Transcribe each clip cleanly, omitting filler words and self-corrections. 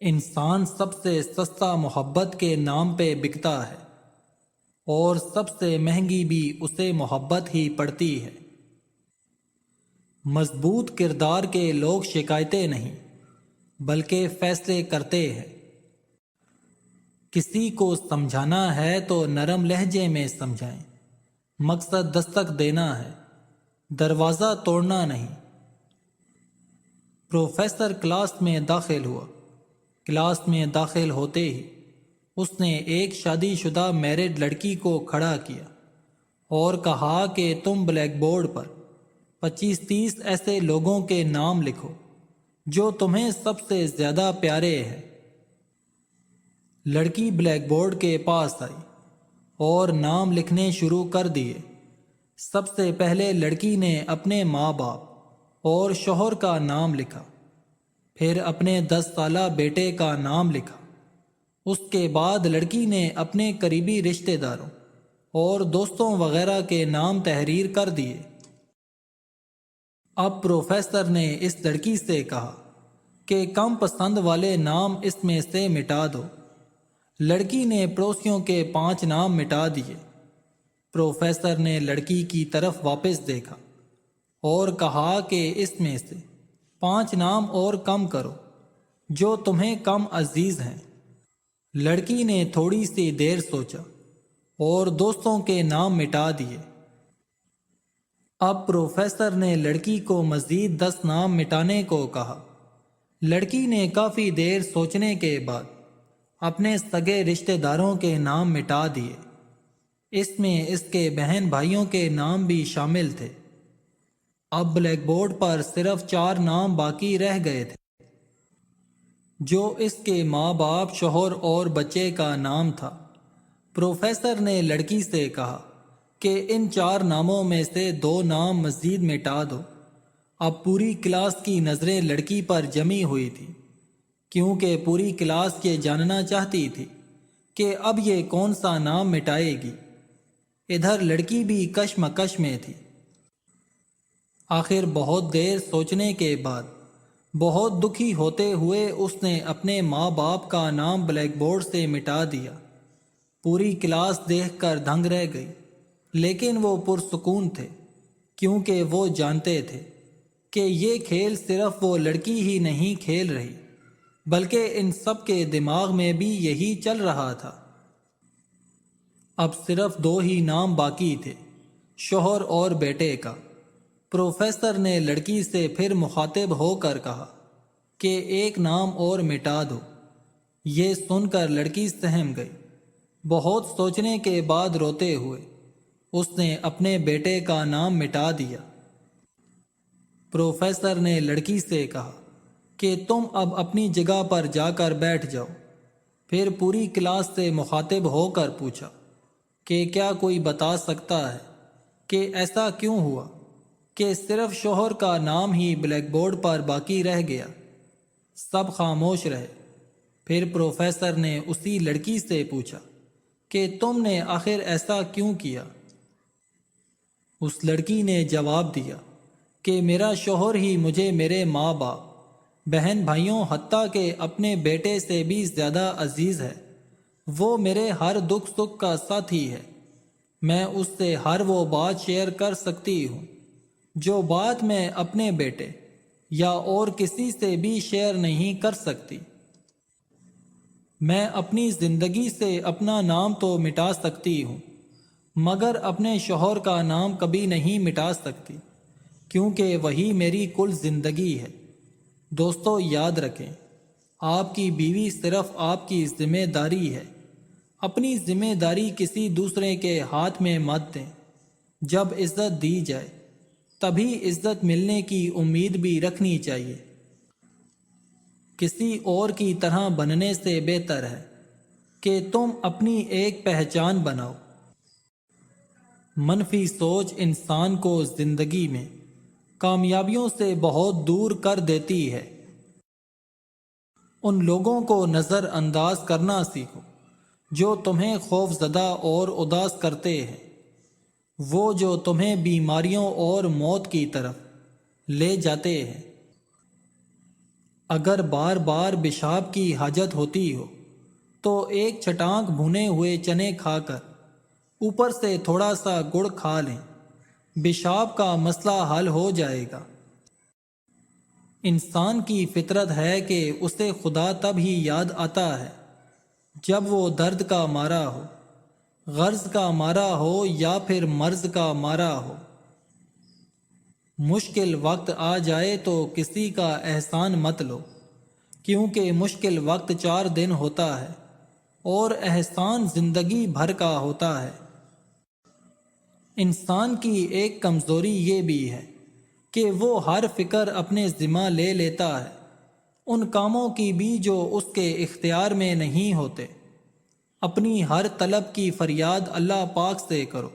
انسان سب سے سستا محبت کے نام پہ بکتا ہے اور سب سے مہنگی بھی اسے محبت ہی پڑتی ہے۔ مضبوط کردار کے لوگ شکایتیں نہیں بلکہ فیصلے کرتے ہیں۔ کسی کو سمجھانا ہے تو نرم لہجے میں سمجھائیں، مقصد دستک دینا ہے، دروازہ توڑنا نہیں۔ پروفیسر کلاس میں داخل ہوا۔ کلاس میں داخل ہوتے ہی اس نے ایک شادی شدہ میرڈ لڑکی کو کھڑا کیا اور کہا کہ تم بلیک بورڈ پر 25-30 ایسے لوگوں کے نام لکھو جو تمہیں سب سے زیادہ پیارے ہیں۔ لڑکی بلیک بورڈ کے پاس آئی اور نام لکھنے شروع کر دیے۔ سب سے پہلے لڑکی نے اپنے ماں باپ اور شوہر کا نام لکھا، پھر اپنے 10 سالہ بیٹے کا نام لکھا۔ اس کے بعد لڑکی نے اپنے قریبی رشتہ داروں اور دوستوں وغیرہ کے نام تحریر کر دیے۔ اب پروفیسر نے اس لڑکی سے کہا کہ کم پسند والے نام اس میں سے مٹا دو۔ لڑکی نے پڑوسیوں کے 5 نام مٹا دیے۔ پروفیسر نے لڑکی کی طرف واپس دیکھا اور کہا کہ اس میں سے 5 نام اور کم کرو جو تمہیں کم عزیز ہیں۔ لڑکی نے تھوڑی سی دیر سوچا اور دوستوں کے نام مٹا دیے۔ اب پروفیسر نے لڑکی کو مزید 10 نام مٹانے کو کہا۔ لڑکی نے کافی دیر سوچنے کے بعد اپنے سگے رشتہ داروں کے نام مٹا دیے۔ اس میں اس کے بہن بھائیوں کے نام بھی شامل تھے۔ اب بلیک بورڈ پر صرف 4 نام باقی رہ گئے تھے، جو اس کے ماں باپ، شوہر اور بچے کا نام تھا۔ پروفیسر نے لڑکی سے کہا کہ ان 4 ناموں میں سے 2 نام مزید مٹا دو۔ اب پوری کلاس کی نظریں لڑکی پر جمی ہوئی تھی، کیونکہ پوری کلاس یہ جاننا چاہتی تھی کہ اب یہ کون سا نام مٹائے گی۔ ادھر لڑکی بھی کشمکش میں تھی۔ آخر بہت دیر سوچنے کے بعد بہت دکھی ہوتے ہوئے اس نے اپنے ماں باپ کا نام بلیک بورڈ سے مٹا دیا۔ پوری کلاس دیکھ کر دنگ رہ گئی، لیکن وہ پرسکون تھے، کیونکہ وہ جانتے تھے کہ یہ کھیل صرف وہ لڑکی ہی نہیں کھیل رہی، بلکہ ان سب کے دماغ میں بھی یہی چل رہا تھا۔ اب صرف 2 ہی نام باقی تھے، شوہر اور بیٹے کا۔ پروفیسر نے لڑکی سے پھر مخاطب ہو کر کہا کہ ایک نام اور مٹا دو۔ یہ سن کر لڑکی سہم گئی۔ بہت سوچنے کے بعد روتے ہوئے اس نے اپنے بیٹے کا نام مٹا دیا۔ پروفیسر نے لڑکی سے کہا کہ تم اب اپنی جگہ پر جا کر بیٹھ جاؤ۔ پھر پوری کلاس سے مخاطب ہو کر پوچھا کہ کیا کوئی بتا سکتا ہے کہ ایسا کیوں ہوا کہ صرف شوہر کا نام ہی بلیک بورڈ پر باقی رہ گیا؟ سب خاموش رہے۔ پھر پروفیسر نے اسی لڑکی سے پوچھا کہ تم نے آخر ایسا کیوں کیا؟ اس لڑکی نے جواب دیا کہ میرا شوہر ہی مجھے میرے ماں باپ، بہن بھائیوں، حتیٰ کہ اپنے بیٹے سے بھی زیادہ عزیز ہے۔ وہ میرے ہر دکھ سکھ کا ساتھی ہے۔ میں اس سے ہر وہ بات شیئر کر سکتی ہوں جو بات میں اپنے بیٹے یا اور کسی سے بھی شیئر نہیں کر سکتی۔ میں اپنی زندگی سے اپنا نام تو مٹا سکتی ہوں، مگر اپنے شوہر کا نام کبھی نہیں مٹا سکتی، کیونکہ وہی میری کل زندگی ہے۔ دوستو، یاد رکھیں، آپ کی بیوی صرف آپ کی ذمہ داری ہے۔ اپنی ذمہ داری کسی دوسرے کے ہاتھ میں مت دیں۔ جب عزت دی جائے تبھی عزت ملنے کی امید بھی رکھنی چاہیے۔ کسی اور کی طرح بننے سے بہتر ہے کہ تم اپنی ایک پہچان بناؤ۔ منفی سوچ انسان کو زندگی میں کامیابیوں سے بہت دور کر دیتی ہے۔ ان لوگوں کو نظر انداز کرنا سیکھو جو تمہیں خوف زدہ اور اداس کرتے ہیں، وہ جو تمہیں بیماریوں اور موت کی طرف لے جاتے ہیں۔ اگر بار بار پیشاب کی حاجت ہوتی ہو تو ایک چٹانک بھنے ہوئے چنے کھا کر اوپر سے تھوڑا سا گڑ کھا لیں، پیشاب کا مسئلہ حل ہو جائے گا۔ انسان کی فطرت ہے کہ اسے خدا تب ہی یاد آتا ہے جب وہ درد کا مارا ہو، غرض کا مارا ہو یا پھر مرض کا مارا ہو۔ مشکل وقت آ جائے تو کسی کا احسان مت لو، کیونکہ مشکل وقت 4 دن ہوتا ہے اور احسان زندگی بھر کا ہوتا ہے۔ انسان کی ایک کمزوری یہ بھی ہے کہ وہ ہر فکر اپنے ذمہ لے لیتا ہے، ان کاموں کی بھی جو اس کے اختیار میں نہیں ہوتے۔ اپنی ہر طلب کی فریاد اللہ پاک سے کرو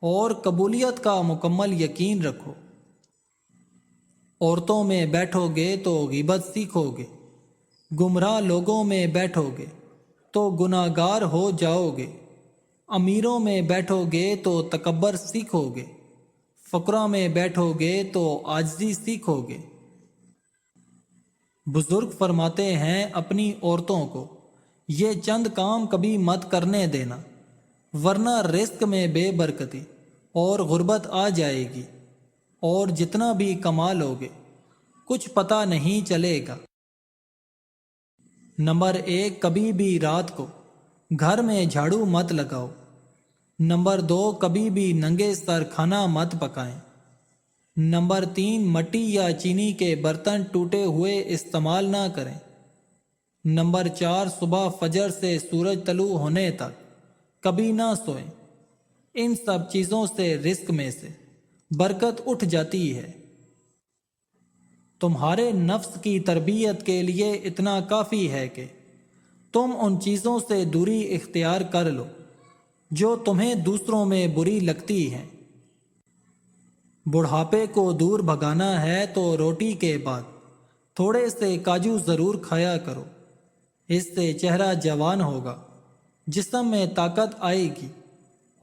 اور قبولیت کا مکمل یقین رکھو۔ عورتوں میں بیٹھو گے تو غیبت سیکھو گے، گمراہ لوگوں میں بیٹھو گے تو گناہ گار ہو جاؤ گے، امیروں میں بیٹھو گے تو تکبر سیکھو گے، فقراء میں بیٹھو گے تو عاجزی سیکھو گے۔ بزرگ فرماتے ہیں اپنی عورتوں کو یہ چند کام کبھی مت کرنے دینا، ورنہ رزق میں بے برکتی اور غربت آ جائے گی، اور جتنا بھی کما لو گے کچھ پتہ نہیں چلے گا۔ نمبر 1، کبھی بھی رات کو گھر میں جھاڑو مت لگاؤ۔ نمبر 2، کبھی بھی ننگے سر کھانا مت پکائیں۔ نمبر 3، مٹی یا چینی کے برتن ٹوٹے ہوئے استعمال نہ کریں۔ نمبر 4، صبح فجر سے سورج طلوع ہونے تک کبھی نہ سوئیں۔ ان سب چیزوں سے رزق میں سے برکت اٹھ جاتی ہے۔ تمہارے نفس کی تربیت کے لیے اتنا کافی ہے کہ تم ان چیزوں سے دوری اختیار کر لو جو تمہیں دوسروں میں بری لگتی ہیں۔ بڑھاپے کو دور بھگانا ہے تو روٹی کے بعد تھوڑے سے کاجو ضرور کھایا کرو، اس سے چہرہ جوان ہوگا، جسم میں طاقت آئے گی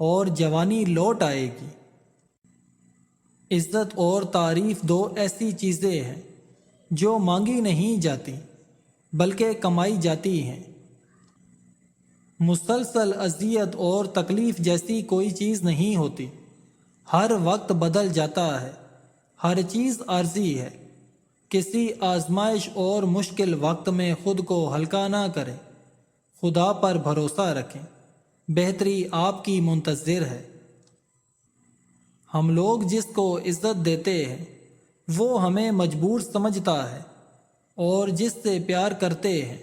اور جوانی لوٹ آئے گی۔ عزت اور تعریف 2 ایسی چیزیں ہیں جو مانگی نہیں جاتی بلکہ کمائی جاتی ہیں۔ مسلسل اذیت اور تکلیف جیسی کوئی چیز نہیں ہوتی، ہر وقت بدل جاتا ہے، ہر چیز عارضی ہے۔ کسی آزمائش اور مشکل وقت میں خود کو ہلکا نہ کریں، خدا پر بھروسہ رکھیں، بہتری آپ کی منتظر ہے۔ ہم لوگ جس کو عزت دیتے ہیں وہ ہمیں مجبور سمجھتا ہے، اور جس سے پیار کرتے ہیں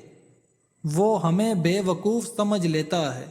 وہ ہمیں بے وقوف سمجھ لیتا ہے۔